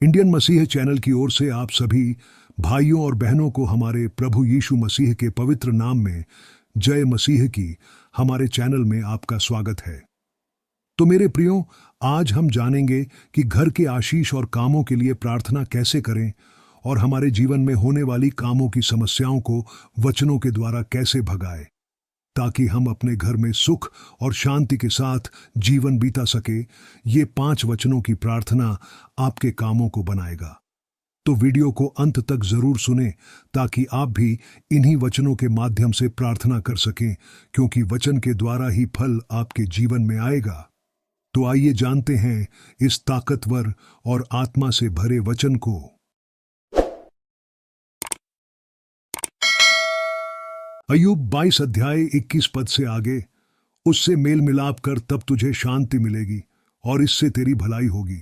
Indian मसीह channel की ओर से आप सभी भाइयों और बहनों को हमारे प्रभु यीशु मसीह के पवित्र नाम में जय मसीह की हमारे चैनल में आपका स्वागत है। तो मेरे प्रियो, आज हम जानेंगे कि घर के आशीष और कामों के लिए प्रार्थना कैसे करें और हमारे जीवन में होने वाली कामों की समस्याओं को वचनों के द्वारा कैसे भगाएं, ताकि हम अपने घर में सुख और शांति के साथ जीवन बीता सके। ये 5 वचनों की प्रार्थना आपके कामों को बनाएगा। तो वीडियो को अंत तक जरूर सुनें ताकि आप भी इन्हीं वचनों के माध्यम से प्रार्थना कर सकें, क्योंकि वचन के द्वारा ही फल आपके जीवन में आएगा। तो आइए जानते हैं इस ताकतवर और आत्मा से भरे वचन को। अय्यूब 22 अध्याय 21 पद से आगे, उससे मेल मिलाप कर तब तुझे शांति मिलेगी और इससे तेरी भलाई होगी।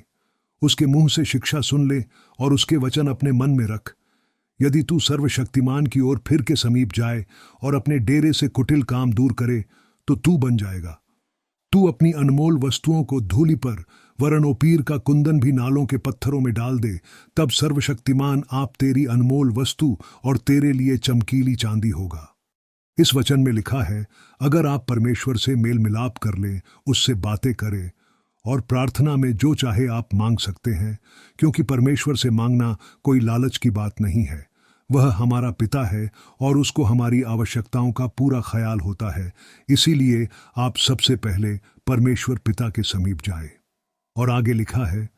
उसके मुंह से शिक्षा सुन ले और उसके वचन अपने मन में रख। यदि तू सर्वशक्तिमान की ओर फिर के समीप जाए और अपने डेरे से कुटिल काम दूर करे, तो तू बन जाएगा। तू अपनी अनमोल वस्तुओं को धूलि पर वरन ओपीर का कुंदन भी नालों के पत्थरों में डाल दे, तब सर्वशक्तिमान आप तेरी अनमोल वस्तु और तेरे लिए चमकीली चांदी होगा। इस वचन में लिखा है, अगर आप परमेश्वर से मेल मिलाप कर लें, उससे बातें करें और प्रार्थना में जो चाहे आप मांग सकते हैं, क्योंकि परमेश्वर से मांगना कोई लालच की बात नहीं है। वह हमारा पिता है और उसको हमारी आवश्यकताओं का पूरा ख्याल होता है। इसीलिए आप सबसे पहले परमेश्वर पिता के समीप जाए। और आगे लिखा है,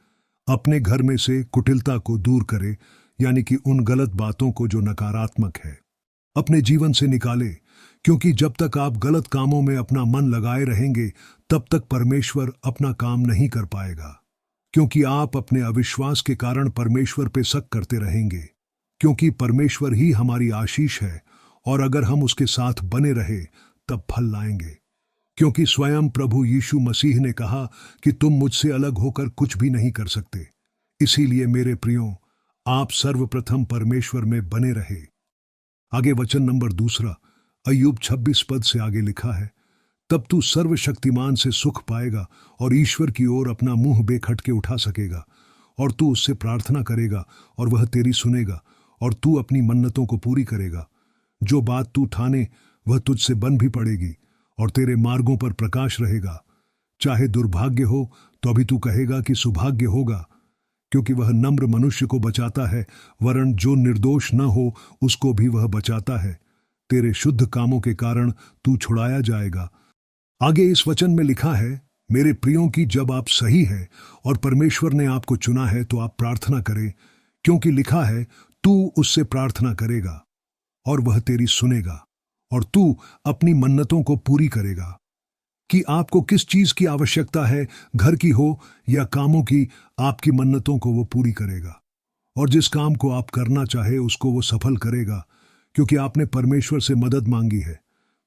अपने घर में से कुटिलता को दूर करे, यानी कि उन गलत बातों को जो नकारात्मक है अपने जीवन से निकाले, क्योंकि जब तक आप गलत कामों में अपना मन लगाए रहेंगे, तब तक परमेश्वर अपना काम नहीं कर पाएगा। क्योंकि आप अपने अविश्वास के कारण परमेश्वर पे शक करते रहेंगे, क्योंकि परमेश्वर ही हमारी आशीष है और अगर हम उसके साथ बने रहे तब फल लाएंगे। क्योंकि स्वयं प्रभु यीशु मसीह ने कहा कि तुम मुझसे अलग होकर कुछ भी नहीं कर सकते। इसीलिए मेरे प्रियो, आप सर्वप्रथम परमेश्वर में बने रहे। आगे वचन नंबर 2, अय्यूब 26 पद से आगे लिखा है, तब तू सर्वशक्तिमान से सुख पाएगा और ईश्वर की ओर अपना मुंह बेखटके उठा सकेगा, और तू उससे प्रार्थना करेगा और वह तेरी सुनेगा, और तू अपनी मन्नतों को पूरी करेगा। जो बात तू ठाने वह तुझसे बन भी पड़ेगी और तेरे मार्गों पर प्रकाश रहेगा। चाहे दुर्भाग्य हो तो अभी तू कहेगा कि सुभाग्य होगा, क्योंकि वह नम्र मनुष्य को बचाता है, वरन जो निर्दोष न हो उसको भी वह बचाता है। तेरे शुद्ध कामों के कारण तू छुड़ाया जाएगा। आगे इस वचन में लिखा है, मेरे प्रियों की जब आप सही है और परमेश्वर ने आपको चुना है तो आप प्रार्थना करें, क्योंकि लिखा है, तू उससे प्रार्थना करेगा और वह तेरी सुनेगा और तू अपनी मन्नतों को पूरी करेगा। कि आपको किस चीज की आवश्यकता है, घर की हो या कामों की, आपकी मन्नतों को वो पूरी करेगा। और जिस काम को आप करना चाहे उसको वो सफल करेगा, क्योंकि आपने परमेश्वर से मदद मांगी है।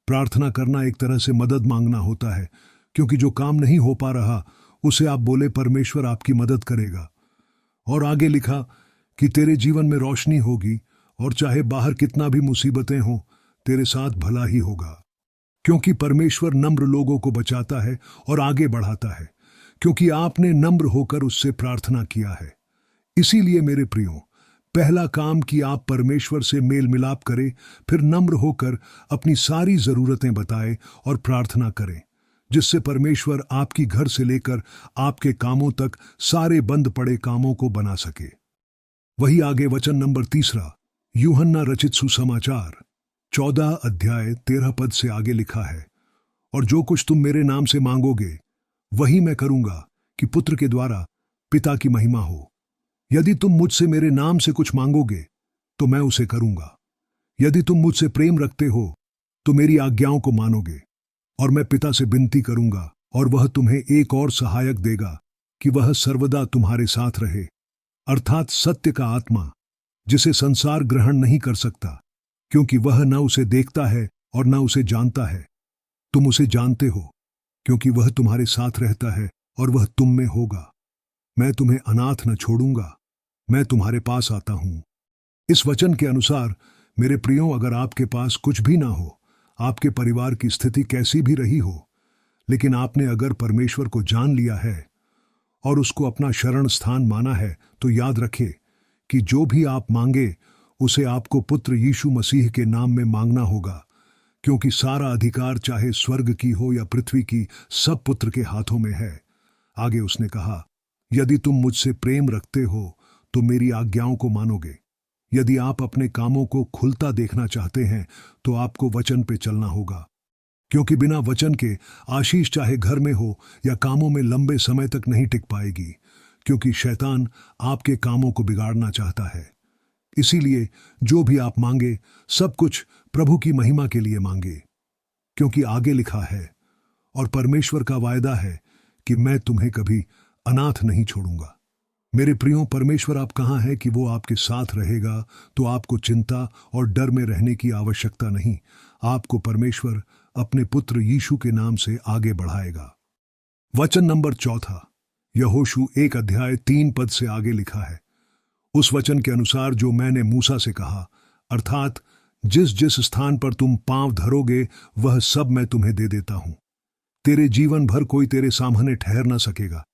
प्रार्थना करना एक तरह से मदद मांगना होता है, क्योंकि जो काम नहीं हो पा रहा उसे आप बोले, परमेश्वर आपकी मदद करेगा। और आगे लिखा कि तेरे जीवन में रोशनी होगी और चाहे बाहर कितना भी मुसीबतें हों, तेरे साथ भला ही होगा। क्योंकि परमेश्वर नम्र लोगों को बचाता है और आगे बढ़ाता है, क्योंकि आपने नम्र होकर उससे प्रार्थना किया है। इसीलिए मेरे प्रियो, पहला काम कि आप परमेश्वर से मेल मिलाप करें, फिर नम्र होकर अपनी सारी जरूरतें बताएं और प्रार्थना करें, जिससे परमेश्वर आपकी घर से लेकर आपके कामों तक सारे बंद पड़े कामों को बना सके। वही आगे वचन नंबर 3, यूहन्ना रचित सुसमाचार 14 अध्याय 13 पद से आगे लिखा है, और जो कुछ तुम मेरे नाम से मांगोगे वही मैं करूंगा, कि पुत्र के द्वारा पिता की महिमा हो। यदि तुम मुझसे मेरे नाम से कुछ मांगोगे तो मैं उसे करूंगा। यदि तुम मुझसे प्रेम रखते हो तो मेरी आज्ञाओं को मानोगे। और मैं पिता से विनती करूंगा और वह तुम्हें एक और सहायक देगा, कि वह सर्वदा तुम्हारे साथ रहे, अर्थात सत्य का आत्मा, जिसे संसार ग्रहण नहीं कर सकता, क्योंकि वह न उसे देखता है और न उसे जानता है। तुम उसे जानते हो, क्योंकि वह तुम्हारे साथ रहता है और वह तुम में होगा। मैं तुम्हें अनाथ न छोड़ूंगा, मैं तुम्हारे पास आता हूं। इस वचन के अनुसार मेरे प्रियो, अगर आपके पास कुछ भी ना हो, आपके परिवार की स्थिति कैसी भी रही हो, लेकिन आपने अगर परमेश्वर को जान लिया है और उसको अपना शरण स्थान माना है, तो याद रखे कि जो भी आप मांगे उसे आपको पुत्र यीशु मसीह के नाम में मांगना होगा, क्योंकि सारा अधिकार चाहे स्वर्ग की हो या पृथ्वी की, सब पुत्र के हाथों में है। आगे उसने कहा, यदि तुम मुझसे प्रेम रखते हो तो मेरी आज्ञाओं को मानोगे। यदि आप अपने कामों को खुलता देखना चाहते हैं तो आपको वचन पे चलना होगा, क्योंकि बिना वचन के आशीष चाहे घर में हो या कामों में लंबे समय तक नहीं टिक पाएगी, क्योंकि शैतान आपके कामों को बिगाड़ना चाहता है। इसीलिए जो भी आप मांगे सब कुछ प्रभु की महिमा के लिए मांगे, क्योंकि आगे लिखा है, और परमेश्वर का वायदा है कि मैं तुम्हें कभी अनाथ नहीं छोड़ूंगा। मेरे प्रियो, परमेश्वर आप कहाँ है कि वो आपके साथ रहेगा, तो आपको चिंता और डर में रहने की आवश्यकता नहीं। आपको परमेश्वर अपने पुत्र यीशु के नाम से आगे बढ़ाएगा। वचन नंबर 4, यहोशू 1:3 से आगे लिखा है, उस वचन के अनुसार जो मैंने मूसा से कहा, अर्थात जिस जिस स्थान पर तुम पांव धरोगे वह सब मैं तुम्हें दे देता हूं। तेरे जीवन भर कोई तेरे सामने ठहर न सकेगा।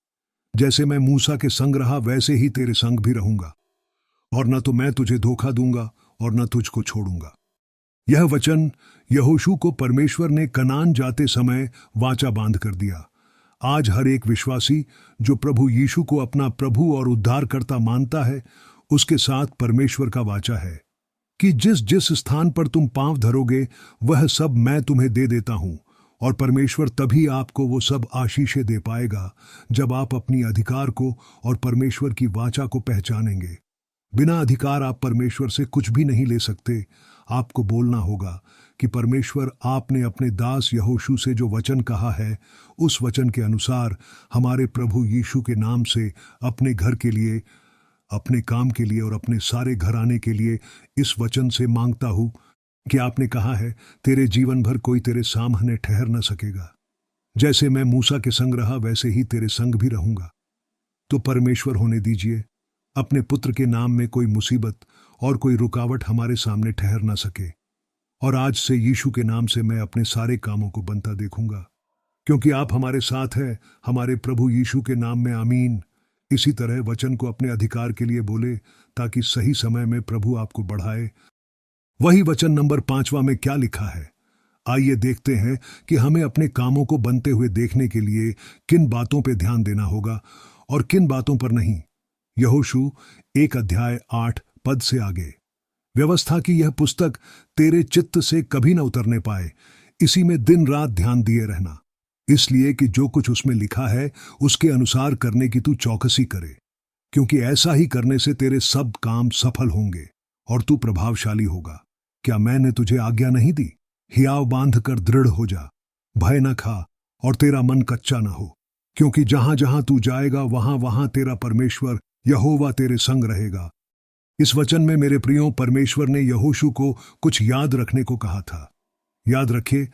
जैसे मैं मूसा के संग रहा वैसे ही तेरे संग भी रहूंगा, और न तो मैं तुझे धोखा दूंगा और न तुझको छोड़ूंगा। यह वचन यहोशू को परमेश्वर ने कनान जाते समय वाचा बांध कर दिया। आज हर एक विश्वासी जो प्रभु यीशु को अपना प्रभु और उद्धारकर्ता मानता है, उसके साथ परमेश्वर का वाचा है कि जिस जिस स्थान पर तुम पांव धरोगे वह सब मैं तुम्हें दे देता हूं। और परमेश्वर तभी आपको वो सब आशीषें दे पाएगा जब आप अपनी अधिकार को और परमेश्वर की वाचा को पहचानेंगे। बिना अधिकार आप परमेश्वर से कुछ भी नहीं ले सकते। आपको बोलना होगा कि परमेश्वर, आपने अपने दास यहोशू से जो वचन कहा है, उस वचन के अनुसार हमारे प्रभु यीशु के नाम से अपने घर के लिए, अपने काम के लिए और अपने सारे घराने के लिए इस वचन से मांगता हूं कि आपने कहा है, तेरे जीवन भर कोई तेरे सामने ठहर न सकेगा। जैसे मैं मूसा के संग रहा वैसे ही तेरे संग भी रहूंगा। तो परमेश्वर होने दीजिए, अपने पुत्र के नाम में कोई मुसीबत और कोई रुकावट हमारे सामने ठहर न सके। और आज से यीशु के नाम से मैं अपने सारे कामों को बनता देखूंगा, क्योंकि आप हमारे साथ हैं। हमारे प्रभु यीशु के नाम में आमीन। इसी तरह वचन को अपने अधिकार के लिए बोले, ताकि सही समय में प्रभु आपको बढ़ाए। वही वचन नंबर 5 में क्या लिखा है, आइए देखते हैं कि हमें अपने कामों को बनते हुए देखने के लिए किन बातों पर ध्यान देना होगा और किन बातों पर नहीं। यहोशू 1:8 से आगे, व्यवस्था की यह पुस्तक तेरे चित्त से कभी न उतरने पाए, इसी में दिन रात ध्यान दिए रहना, इसलिए कि जो कुछ उसमें लिखा है उसके अनुसार करने की तू चौकसी करे, क्योंकि ऐसा ही करने से तेरे सब काम सफल होंगे और तू प्रभावशाली होगा। क्या मैंने तुझे आज्ञा नहीं दी? हियाव बांध कर दृढ़ हो जा, भय न खा और तेरा मन कच्चा न हो, क्योंकि जहां जहां तू जाएगा वहां वहां तेरा परमेश्वर यहोवा तेरे संग रहेगा। इस वचन में मेरे प्रियो, परमेश्वर ने यहोशू को कुछ याद रखने को कहा था। याद रखिए,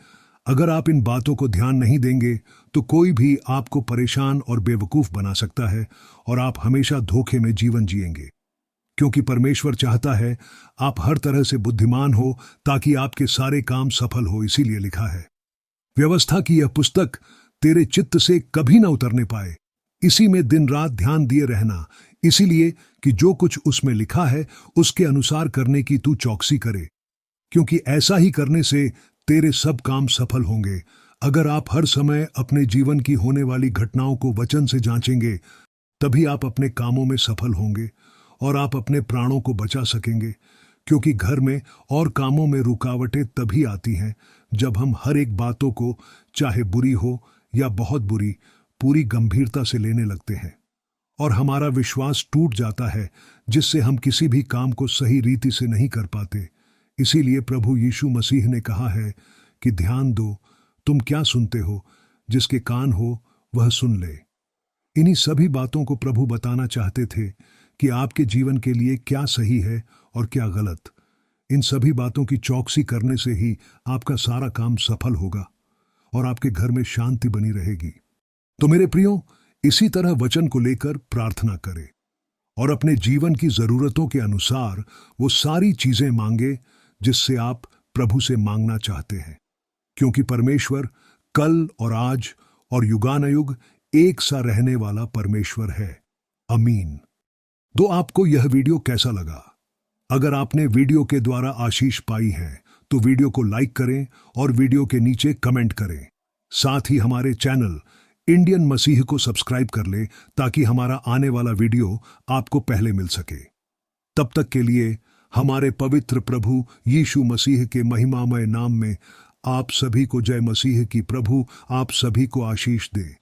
अगर आप इन बातों को ध्यान नहीं देंगे तो कोई भी आपको परेशान और बेवकूफ बना सकता है और आप हमेशा धोखे में जीवन जिएंगे, क्योंकि परमेश्वर चाहता है आप हर तरह से बुद्धिमान हो ताकि आपके सारे काम सफल हो। इसीलिए लिखा है, व्यवस्था की यह पुस्तक तेरे चित्त से कभी न उतरने पाए, इसी में दिन रात ध्यान दिए रहना, इसीलिए कि जो कुछ उसमें लिखा है उसके अनुसार करने की तू चौकसी करे, क्योंकि ऐसा ही करने से तेरे सब काम सफल होंगे। अगर आप हर समय अपने जीवन की होने वाली घटनाओं को वचन से जांचेंगे, तभी आप अपने कामों में सफल होंगे और आप अपने प्राणों को बचा सकेंगे, क्योंकि घर में और कामों में रुकावटें तभी आती हैं जब हम हर एक बातों को, चाहे बुरी हो या बहुत बुरी, पूरी गंभीरता से लेने लगते हैं और हमारा विश्वास टूट जाता है, जिससे हम किसी भी काम को सही रीति से नहीं कर पाते। इसीलिए प्रभु यीशु मसीह ने कहा है कि ध्यान दो, तुम क्या सुनते हो, जिसके कान हो वह सुन ले। इन्हीं सभी बातों को प्रभु बताना चाहते थे कि आपके जीवन के लिए क्या सही है और क्या गलत। इन सभी बातों की चौकसी करने से ही आपका सारा काम सफल होगा और आपके घर में शांति बनी रहेगी। तो मेरे प्रियो, इसी तरह वचन को लेकर प्रार्थना करें और अपने जीवन की जरूरतों के अनुसार वो सारी चीजें मांगे जिससे आप प्रभु से मांगना चाहते हैं, क्योंकि परमेश्वर कल और आज और युगानुयुग एक सा रहने वाला परमेश्वर है। आमीन। तो आपको यह वीडियो कैसा लगा? अगर आपने वीडियो के द्वारा आशीष पाई है तो वीडियो को लाइक करें और वीडियो के नीचे कमेंट करें। साथ ही हमारे चैनल इंडियन मसीह को सब्सक्राइब कर ले ताकि हमारा आने वाला वीडियो आपको पहले मिल सके। तब तक के लिए हमारे पवित्र प्रभु यीशु मसीह के महिमामय नाम में आप सभी को जय मसीह की। प्रभु आप सभी को आशीष दे।